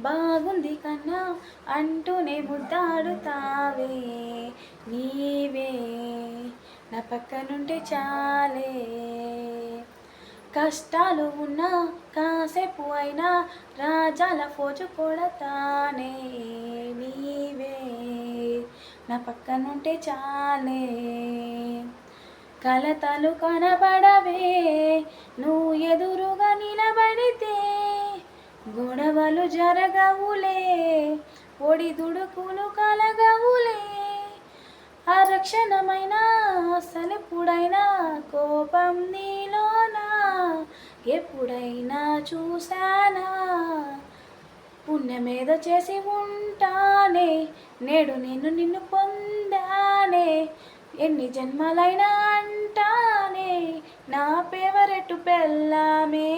బాగుంది కన్నా అంటూనే ముద్దాడుతావే నీవే నా పక్కనుంటే చాలే. కష్టాలు ఉన్నా కాసేపు అయినా రాజాల ఫోజు కొడతానే నీవే నా పక్కనుంటే చాలే. కలతలు కనబడవే నువ్వు ఎదురుగా నిలబడితే, గొడవలు జరగవులే ఒడి దుడుకులు కలగవులే. అరక్షణమైనా అసలెప్పుడైనా కోపం నీలోనా ఎప్పుడైనా చూశానా? పుణ్యమేదో చేసి ఉంటానే నేడు నిన్ను పొందానే. ఎన్ని జన్మలైనా అంటానే నా ఫేవరెట్ పెళ్ళామే.